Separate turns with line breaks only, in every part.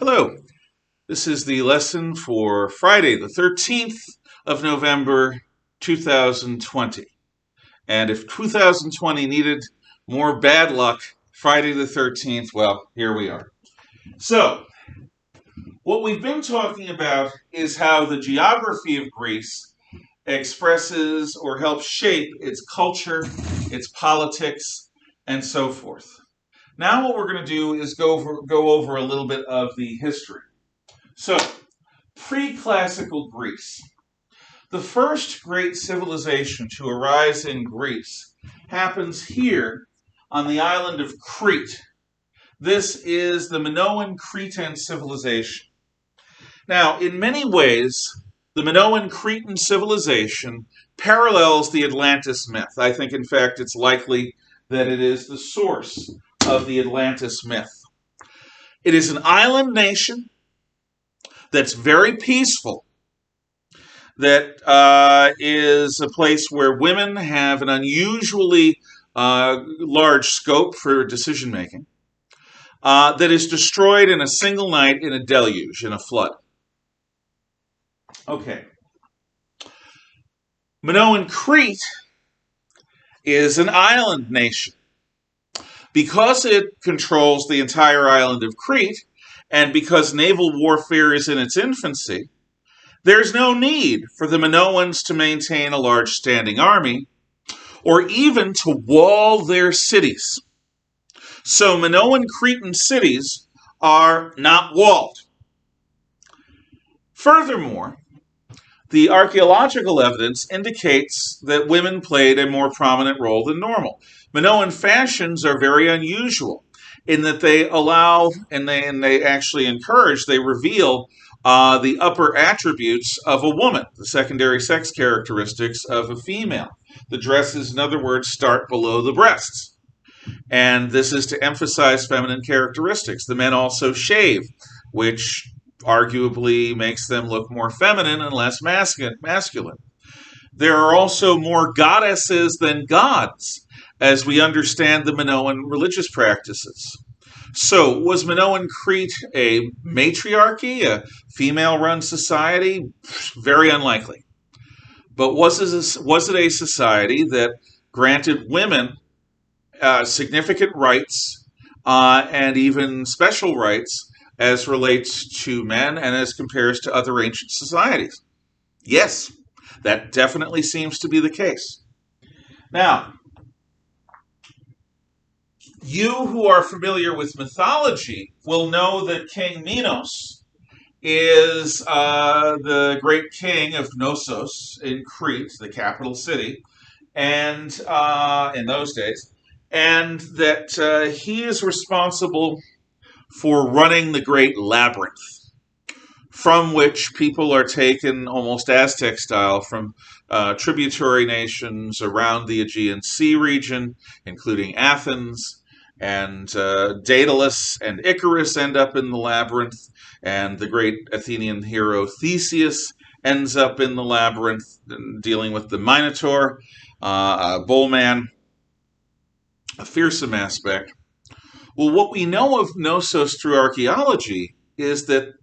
Hello, this is the lesson for Friday, the 13th of November, 2020. And if 2020 needed more bad luck, Friday the 13th, well, here we are. So, what we've been talking about is how the geography of Greece expresses or helps shape its culture, its politics, and so forth. Now what we're going to do is go over a little bit of the history. So, pre-classical Greece. The first great civilization to arise in Greece happens here on the island of Crete. This is the Minoan Cretan civilization. Now, in many ways, the Minoan Cretan civilization parallels the Atlantis myth. I think, in fact, it's likely that it is the source of the Atlantis myth. It is an island nation that's very peaceful, that is a place where women have an unusually large scope for decision-making, that is destroyed in a single night in a deluge, in a flood. Okay. Minoan Crete is an island nation. Because it controls the entire island of Crete, and because naval warfare is in its infancy, there's no need for the Minoans to maintain a large standing army, or even to wall their cities. So Minoan Cretan cities are not walled. Furthermore, the archaeological evidence indicates that women played a more prominent role than normal. Minoan fashions are very unusual in that they allow, and they actually encourage, they reveal the upper attributes of a woman, the secondary sex characteristics of a female. The dresses, in other words, start below the breasts. And this is to emphasize feminine characteristics. The men also shave, which arguably makes them look more feminine and less masculine. There are also more goddesses than gods, as we understand the Minoan religious practices. So, was Minoan Crete a matriarchy, a female-run society? Very unlikely. But was it a society that granted women significant rights and even special rights as relates to men and as compares to other ancient societies? Yes, that definitely seems to be the case. Now, you who are familiar with mythology will know that King Minos is the great king of Knossos in Crete, the capital city, and in those days, and that he is responsible for running the great labyrinth, from which people are taken almost Aztec style from tributary nations around the Aegean Sea region, including Athens, and Daedalus and Icarus end up in the labyrinth, and the great Athenian hero Theseus ends up in the labyrinth dealing with the Minotaur, a bullman, a fearsome aspect. Well, what we know of Knossos through archaeology is that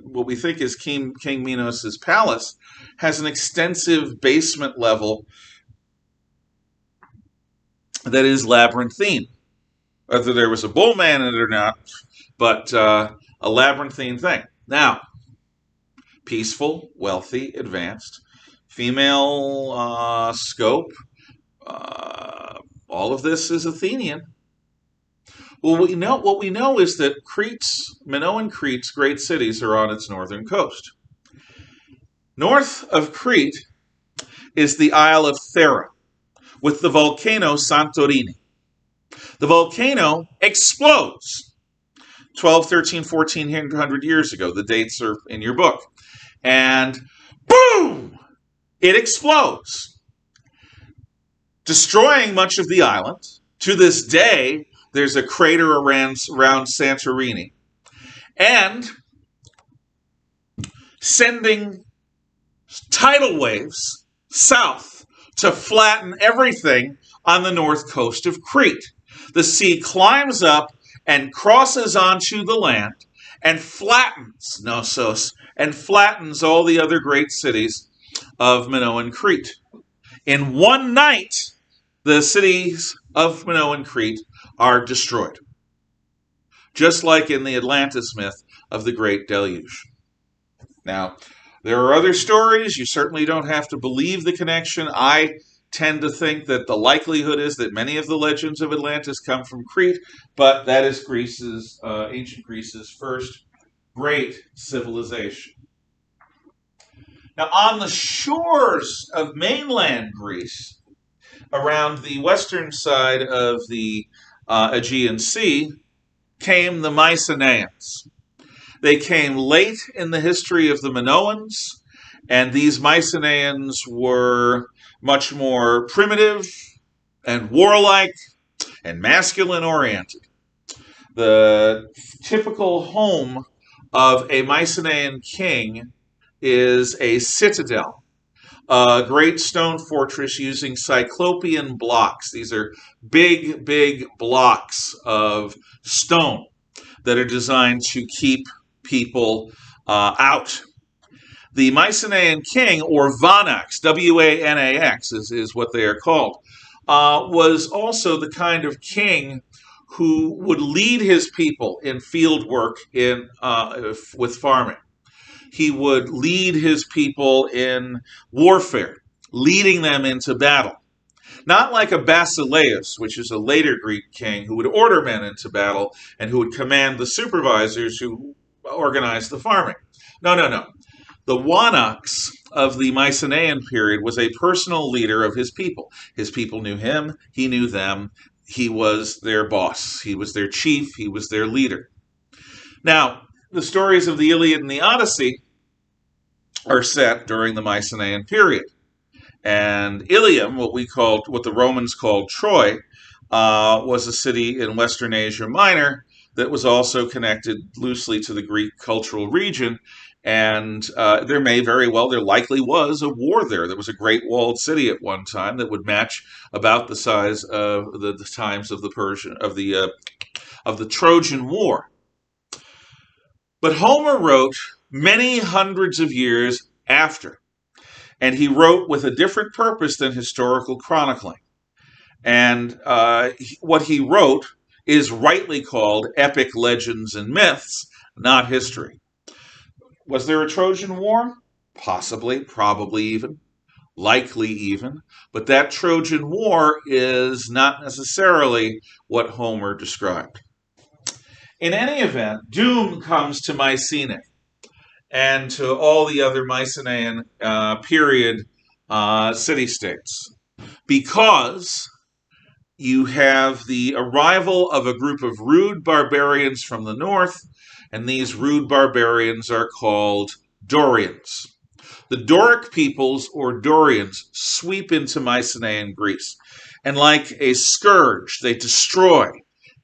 what we think is King Minos' palace has an extensive basement level that is labyrinthine. Whether there was a bullman in it or not, but a labyrinthine thing. Now, peaceful, wealthy, advanced, female scope, all of this is Athenian. Well, what we know is that Minoan Crete's great cities are on its northern coast. North of Crete is the Isle of Thera, with the volcano Santorini. The volcano explodes 12, 13, 1400 years ago. The dates are in your book. And boom! It explodes, destroying much of the island. To this day, there's a crater around Santorini, and sending tidal waves south to flatten everything on the north coast of Crete. The sea climbs up and crosses onto the land and flattens Knossos and flattens all the other great cities of Minoan Crete. In one night, the cities of Minoan Crete are destroyed, just like in the Atlantis myth of the Great Deluge. Now, there are other stories. You certainly don't have to believe the connection. I tend to think that the likelihood is that many of the legends of Atlantis come from Crete, but that is ancient Greece's first great civilization. Now, on the shores of mainland Greece, around the western side of the Aegean Sea, came the Mycenaeans. They came late in the history of the Minoans, and these Mycenaeans were much more primitive and warlike and masculine-oriented. The typical home of a Mycenaean king is a citadel, a great stone fortress using cyclopean blocks. These are big, big blocks of stone that are designed to keep people out. The Mycenaean king, or Vanax, W-A-N-A-X is what they are called, was also the kind of king who would lead his people in field work with farming. He would lead his people in warfare, leading them into battle. Not like a Basileus, which is a later Greek king who would order men into battle and who would command the supervisors who organized the farming. No, no, no. The Wanax of the Mycenaean period was a personal leader of his people. His people knew him, he knew them, he was their boss, he was their chief, he was their leader. Now, the stories of the Iliad and the Odyssey are set during the Mycenaean period. And Ilium, what the Romans called Troy, was a city in Western Asia Minor that was also connected loosely to the Greek cultural region. And there likely was a war there. There was a great walled city at one time that would match about the size of the times of the Trojan War. But Homer wrote many hundreds of years after, and he wrote with a different purpose than historical chronicling. And what he wrote is rightly called epic legends and myths, not history. Was there a Trojan War? Possibly, probably even, likely even. But that Trojan War is not necessarily what Homer described. In any event, doom comes to Mycenae and to all the other Mycenaean period city-states, because you have the arrival of a group of rude barbarians from the north, and these rude barbarians are called Dorians. The Doric peoples, or Dorians, sweep into Mycenaean Greece, and like a scourge, they destroy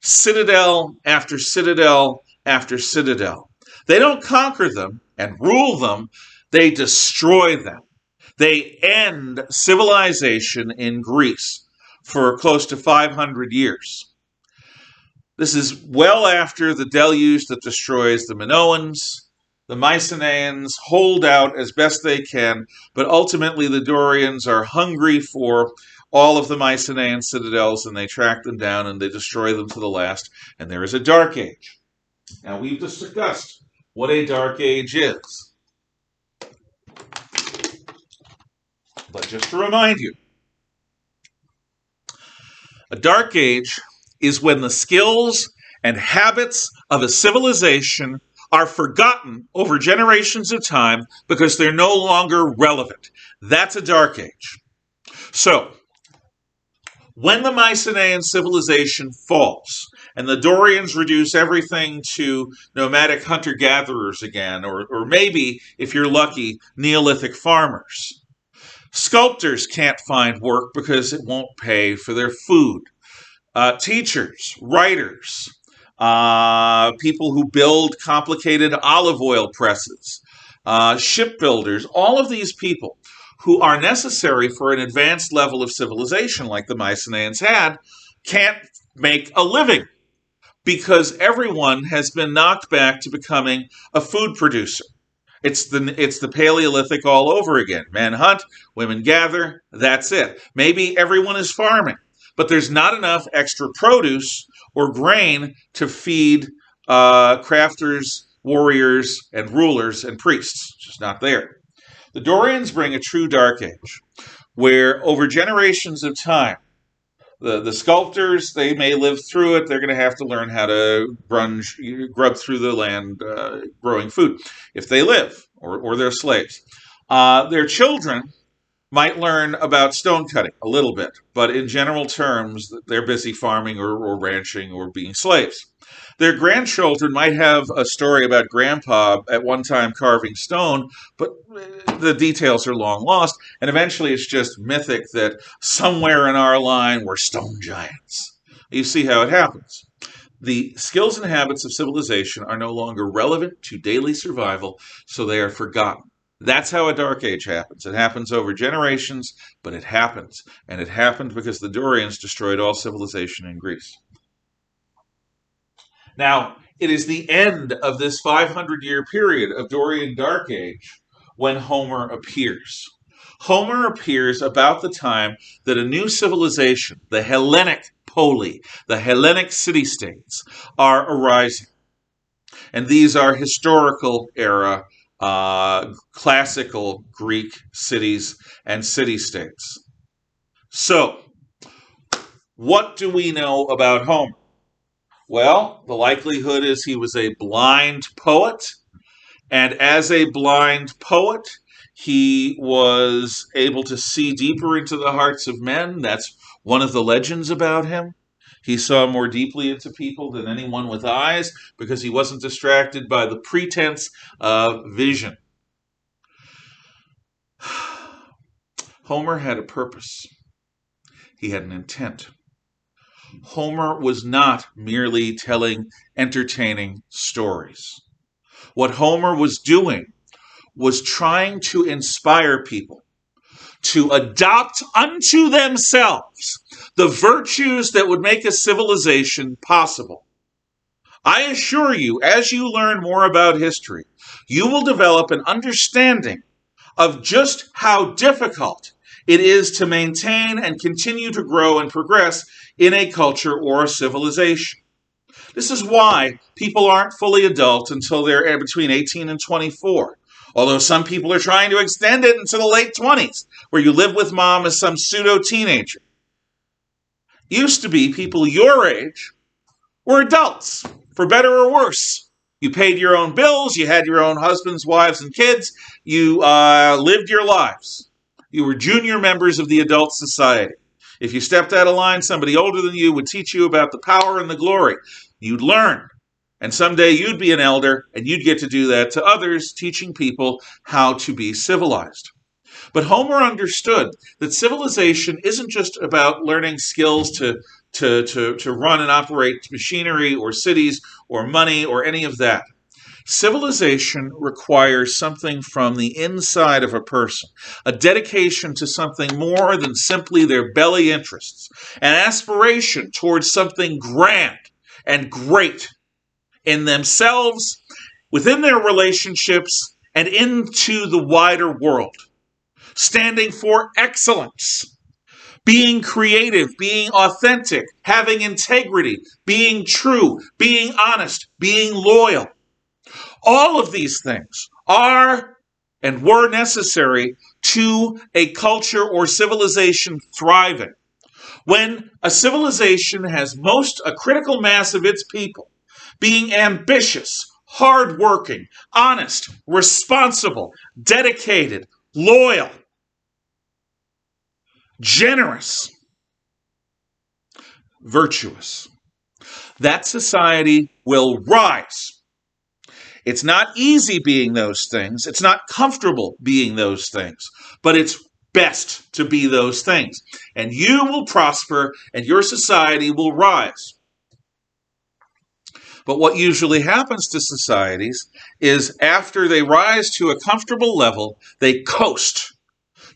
citadel after citadel after citadel. They don't conquer them and rule them, they destroy them. They end civilization in Greece for close to 500 years. This is well after the deluge that destroys the Minoans. The Mycenaeans hold out as best they can, but ultimately the Dorians are hungry for all of the Mycenaean citadels, and they track them down and they destroy them to the last, and there is a Dark Age. Now, we've discussed what a Dark Age is. But just to remind you, a Dark Age is when the skills and habits of a civilization are forgotten over generations of time because they're no longer relevant. That's a Dark Age. So, when the Mycenaean civilization falls, and the Dorians reduce everything to nomadic hunter-gatherers again, or maybe, if you're lucky, Neolithic farmers. Sculptors can't find work because it won't pay for their food. Teachers, writers, people who build complicated olive oil presses, shipbuilders, all of these people who are necessary for an advanced level of civilization like the Mycenaeans had, can't make a living. because everyone has been knocked back to becoming a food producer. It's the Paleolithic all over again. Men hunt, women gather, that's it. Maybe everyone is farming, but there's not enough extra produce or grain to feed crafters, warriors, and rulers and priests. It's just not there. The Dorians bring a true Dark Age, where over generations of time, the sculptors, they may live through it. They're going to have to learn how to grub through the land growing food if they live, or they're slaves. Their children might learn about stone cutting a little bit, but in general terms, they're busy farming or ranching or being slaves. Their grandchildren might have a story about grandpa at one time carving stone, but the details are long lost, and eventually it's just mythic that somewhere in our line were stone giants. You see how it happens. The skills and habits of civilization are no longer relevant to daily survival, so they are forgotten. That's how a Dark Age happens. It happens over generations, but it happens. And it happened because the Dorians destroyed all civilization in Greece. Now, it is the end of this 500-year period of Dorian Dark Age when Homer appears. Homer appears about the time that a new civilization, the Hellenic poli, the Hellenic city-states, are arising. And these are historical era, classical Greek cities and city-states. So, what do we know about Homer? Well, the likelihood is he was a blind poet, and as a blind poet, he was able to see deeper into the hearts of men. That's one of the legends about him. He saw more deeply into people than anyone with eyes because he wasn't distracted by the pretense of vision. Homer had a purpose. He had an intent. Homer was not merely telling entertaining stories. What Homer was doing was trying to inspire people to adopt unto themselves the virtues that would make a civilization possible. I assure you, as you learn more about history, you will develop an understanding of just how difficult it is to maintain and continue to grow and progress in a culture or a civilization. This is why people aren't fully adult until they're between 18 and 24. Although some people are trying to extend it into the late 20s, where you live with mom as some pseudo-teenager. Used to be people your age were adults, for better or worse. You paid your own bills, you had your own husbands, wives, and kids, you lived your lives. You were junior members of the adult society. If you stepped out of line, somebody older than you would teach you about the power and the glory. You'd learn. And someday you'd be an elder, and you'd get to do that to others, teaching people how to be civilized. But Homer understood that civilization isn't just about learning skills to run and operate machinery or cities or money or any of that. Civilization requires something from the inside of a person, a dedication to something more than simply their belly interests, an aspiration towards something grand and great in themselves, within their relationships, and into the wider world. Standing for excellence, being creative, being authentic, having integrity, being true, being honest, being loyal. All of these things are and were necessary to a culture or civilization thriving. When a civilization has a critical mass of its people being ambitious, hardworking, honest, responsible, dedicated, loyal, generous, virtuous, that society will rise. It's not easy being those things. It's not comfortable being those things. But it's best to be those things. And you will prosper and your society will rise. But what usually happens to societies is after they rise to a comfortable level, they coast.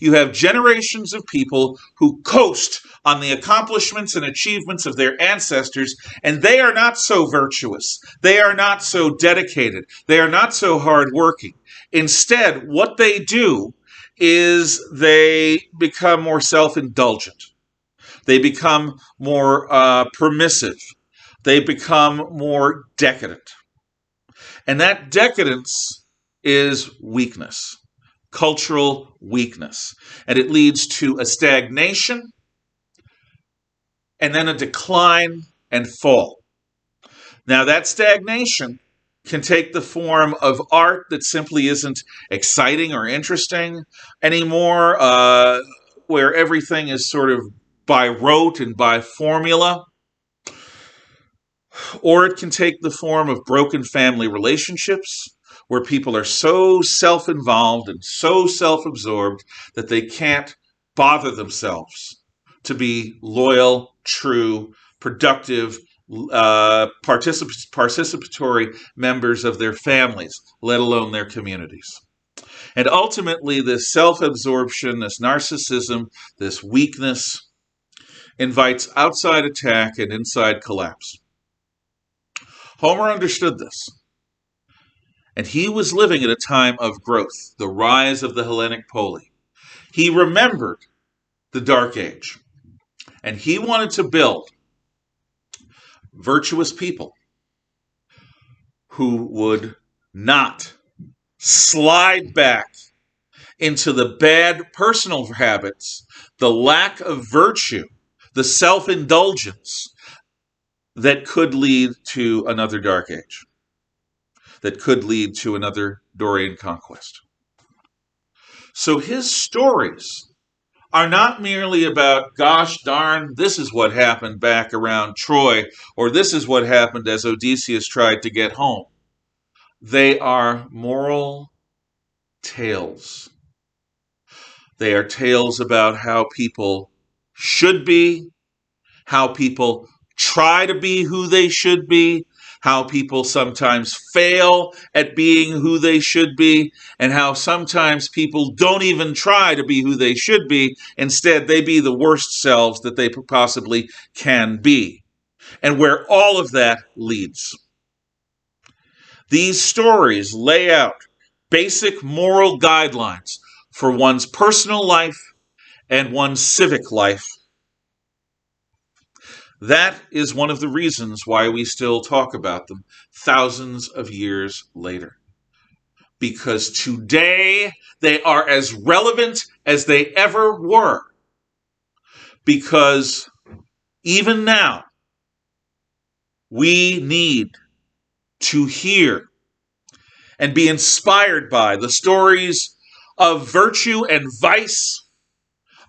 You have generations of people who coast on the accomplishments and achievements of their ancestors, and they are not so virtuous. They are not so dedicated. They are not so hardworking. Instead, what they do is they become more self-indulgent. They become more permissive. They become more decadent. And that decadence is weakness, cultural weakness. And it leads to a stagnation and then a decline and fall. Now, that stagnation can take the form of art that simply isn't exciting or interesting anymore, where everything is sort of by rote and by formula. Or it can take the form of broken family relationships, where people are so self-involved and so self-absorbed that they can't bother themselves to be loyal, true, productive, participatory members of their families, let alone their communities. And ultimately, this self-absorption, this narcissism, this weakness invites outside attack and inside collapse. Homer understood this. And he was living at a time of growth, the rise of the Hellenic Poli. He remembered the Dark Age. And he wanted to build virtuous people who would not slide back into the bad personal habits, the lack of virtue, the self-indulgence that could lead to another Dark Age, that could lead to another Dorian conquest. So his stories are not merely about, gosh darn, this is what happened back around Troy, or this is what happened as Odysseus tried to get home. They are moral tales. They are tales about how people should be, how people try to be who they should be, how people sometimes fail at being who they should be, and how sometimes people don't even try to be who they should be. Instead, they be the worst selves that they possibly can be, and where all of that leads. These stories lay out basic moral guidelines for one's personal life and one's civic life. That is one of the reasons why we still talk about them thousands of years later. Because today they are as relevant as they ever were. Because even now, we need to hear and be inspired by the stories of virtue and vice,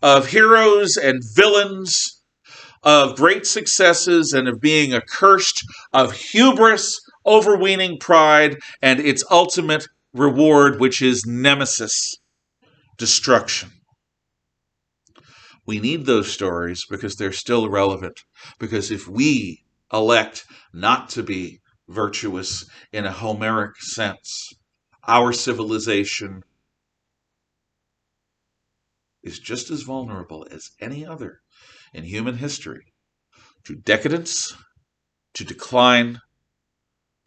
of heroes and villains, of great successes and of being accursed, of hubris, overweening pride, and its ultimate reward, which is nemesis, destruction. We need those stories because they're still relevant. Because if we elect not to be virtuous in a Homeric sense, our civilization is just as vulnerable as any other in human history to decadence, to decline,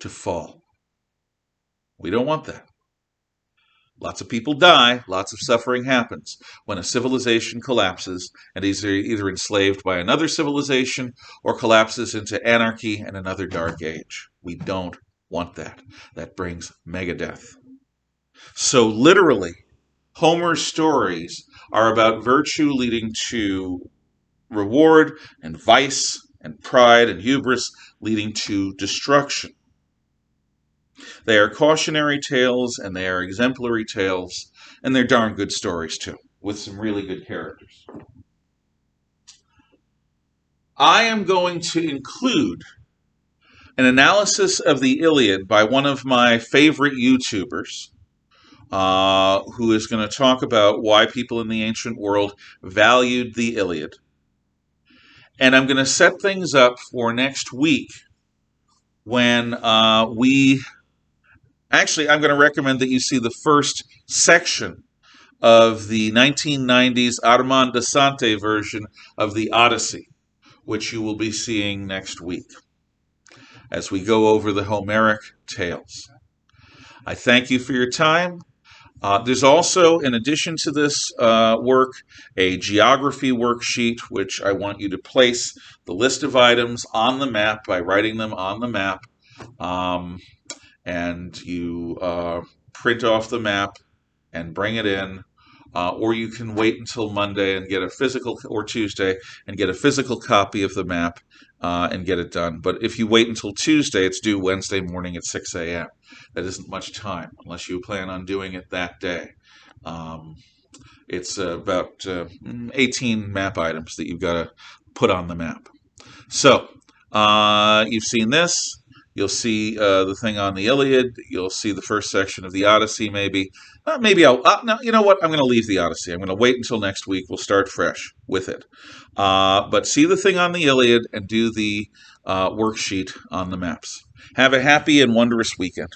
to fall. We don't want that. Lots of people die, lots of suffering happens when a civilization collapses and is either enslaved by another civilization or collapses into anarchy and another dark age. We don't want that. That brings megadeath. So literally, Homer's stories are about virtue leading to reward, and vice, and pride, and hubris leading to destruction. They are cautionary tales, and they are exemplary tales, and they're darn good stories, too, with some really good characters. I am going to include an analysis of the Iliad by one of my favorite YouTubers, who is going to talk about why people in the ancient world valued the Iliad. And I'm going to set things up for next week when I'm going to recommend that you see the first section of the 1990s Armand Desante version of the Odyssey, which you will be seeing next week as we go over the Homeric tales. I thank you for your time. There's also, in addition to this work, a geography worksheet, which I want you to place the list of items on the map by writing them on the map. And you print off the map and bring it in. Or you can wait until Monday and get a physical, or Tuesday, and get a physical copy of the map and get it done. But if you wait until Tuesday, it's due Wednesday morning at 6 a.m. That isn't much time unless you plan on doing it that day. It's about 18 map items that you've got to put on the map. So you've seen this. You'll see the thing on the Iliad. You'll see the first section of the Odyssey, maybe. Maybe I'll... no, you know what? I'm going to leave the Odyssey. I'm going to wait until next week. We'll start fresh with it. But see the thing on the Iliad and do the worksheet on the maps. Have a happy and wondrous weekend.